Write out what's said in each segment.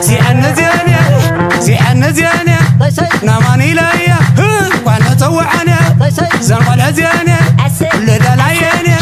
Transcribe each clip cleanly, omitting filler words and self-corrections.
زيانة ناماني ليا وانا طوعنا زنقلة زيانة لدى العيانة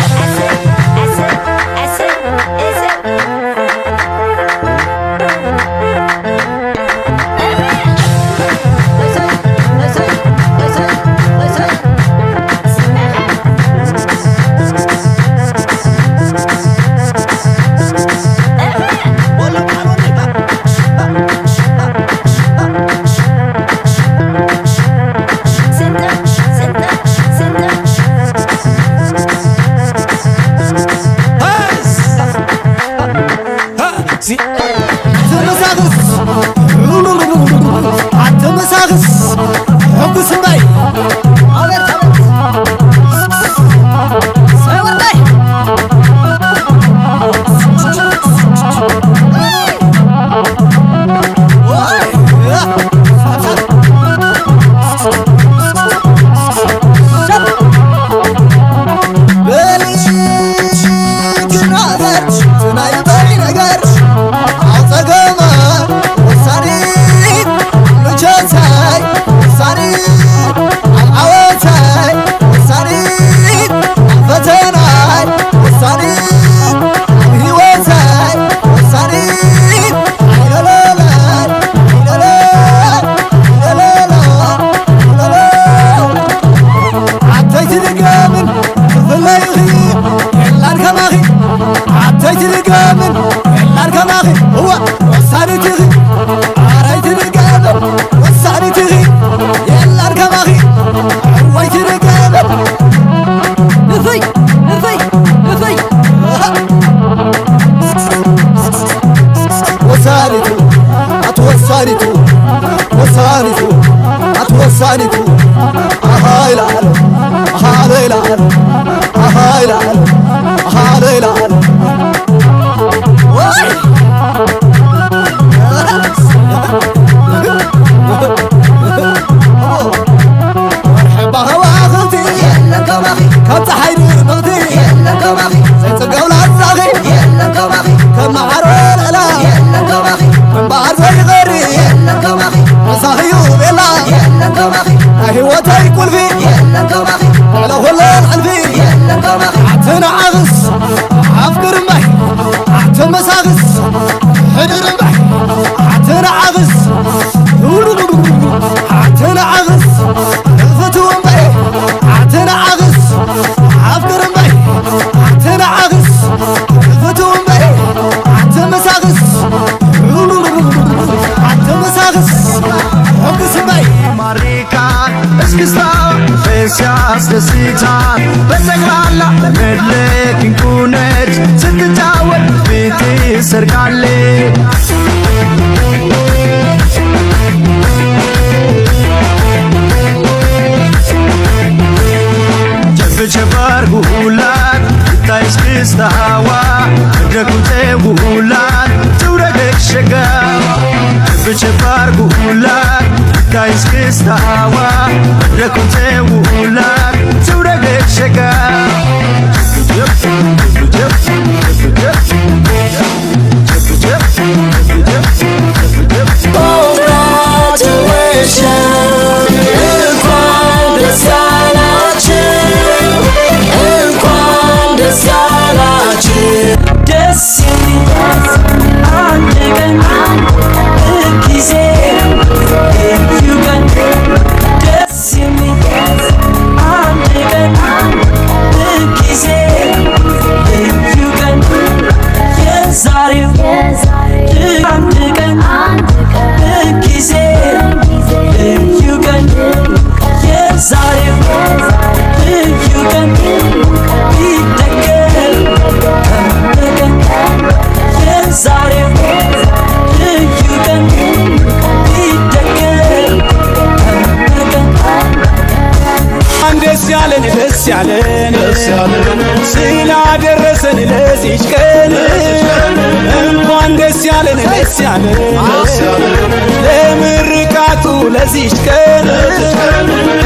ለዚች ቀን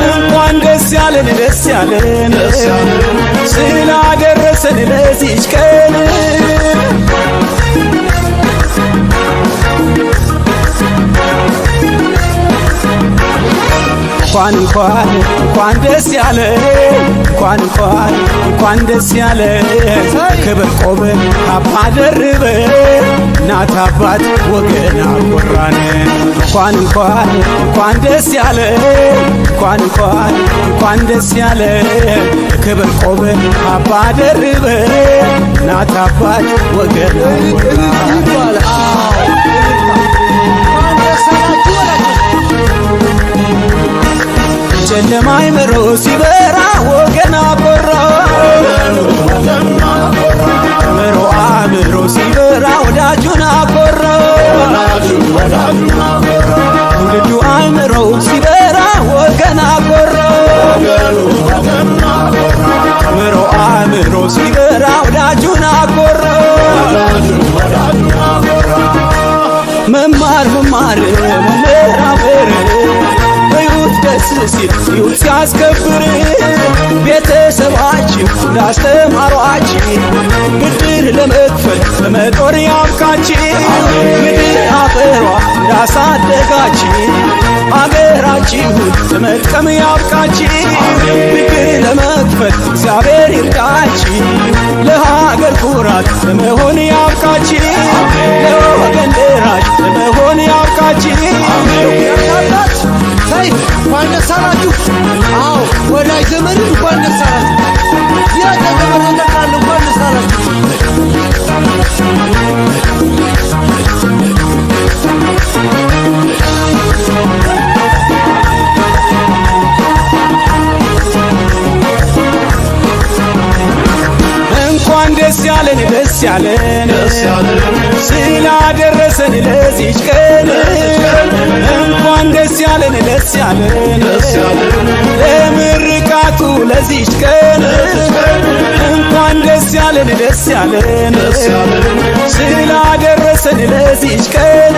እንኳን ደስ ያለን ደስ ያለን ስላደረሰን ለዚች ቀን እንኳን ደስ ያለ እንኳን ደስ ያለ ክብር ቆብ ካባ ደርበ እናት አባት ወገን አኮራን እንኳን ደስ ያለ እንኳን ደስ ያለ ክብር ቆብ ካባ ደርበ እናት አባት ወገን አኮራን ጨለማ አይምሮ ሲበራ ወገን አኮራ አእምሮ ሲበራ ወዳጁን አኮራ ትውልዱ አእምሮ ሲበራ ወገን አኮራ አእምሮ ሲበራ ወዳጁን አኮራ መማር መመራመር ደስ ሲል ሕይወት ሲያስከብር ቤተሰባችሁ ላስተማሯችሁ ብድር ለመክፈል በመጦር ያብቃችሁ ምድር አፈሯ እንዳሳደጋችሁ አገራችሁን ለመጥቀም ያብቃችሁ ብድር ለመክፈል እግዚአብሔር ይርዳችሁ ለሀገር ኩራት ለመሆን ያብቃችሁ ለወገን ደራሽ ለመሆን ያብቃችሁ እንኳን ደስ አላችሁ። አዎ ወዳጅ ዘመድ እንኳን ደስ አላችሁ። ያተገበረለቃል እንኳን ደስ አላችሁ። እንኳን ደስ ያለን ስላደረሰን ለዚች ቀን እንኳን ደስ ያለን ለምርቃቱ ለዚች ቀን እንኳን ደስ ያለን ስላደረሰን ለዚች ቀን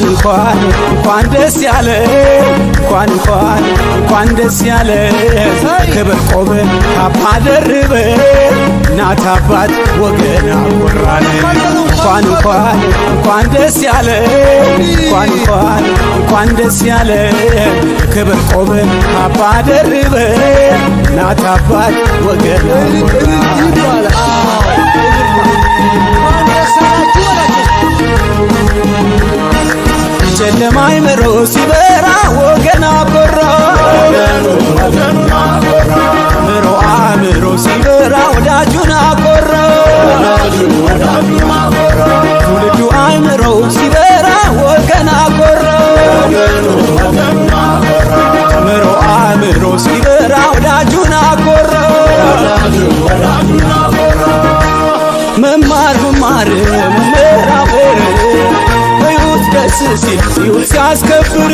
እንኳን ደስ ያለ እንኳን ደስ ያለ ክብር ቆብ ካባ ደርበ እናት አባት ወገን አኮራን እንኳን ደስ ያለ እንኳን ደስ ያለ ክብር ቆብ ካባ ደርበ እናት አባት ወገን አኮራን ጨለማ አይምሮ ሲበራ ወገን አኮራ አእምሮ ሲበራ ወዳጁን አኮራ ትውልዱ አእምሮ ሲበራ ወገን አኮራ አእምሮ ሲበራ ወዳጁን አኮራ መማር መመራመር ደስ ሲል ሕይወት ሲያስከብር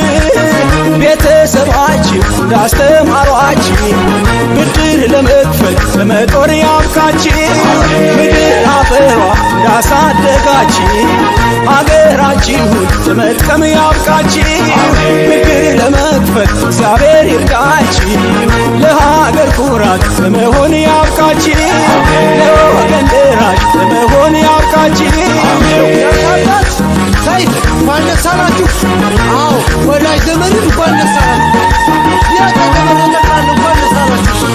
ቤተሰባችሁ እንዳስተማሯችሁ ብድር ለመክፈል በመጦር ያብቃችሁ ምድር አፈሯ እንዳሳደጋችሁ አገራችሁን ለመጥቀም ያብቃችሁ ብድር ለመክፈል እግዚአብሔር ይርዳችሁ ለሀገር ኩራት ለመሆን ያብቃችሁ ለወገን ደራሽ ለመሆን ያብቃችሁ እንኳን ደስ አላችሁ። አዎ ወዳጅ ዘመድ እንኳን ደስ አላችሁ። ያተገበረለቃል እንኳን ደስ አላችሁ።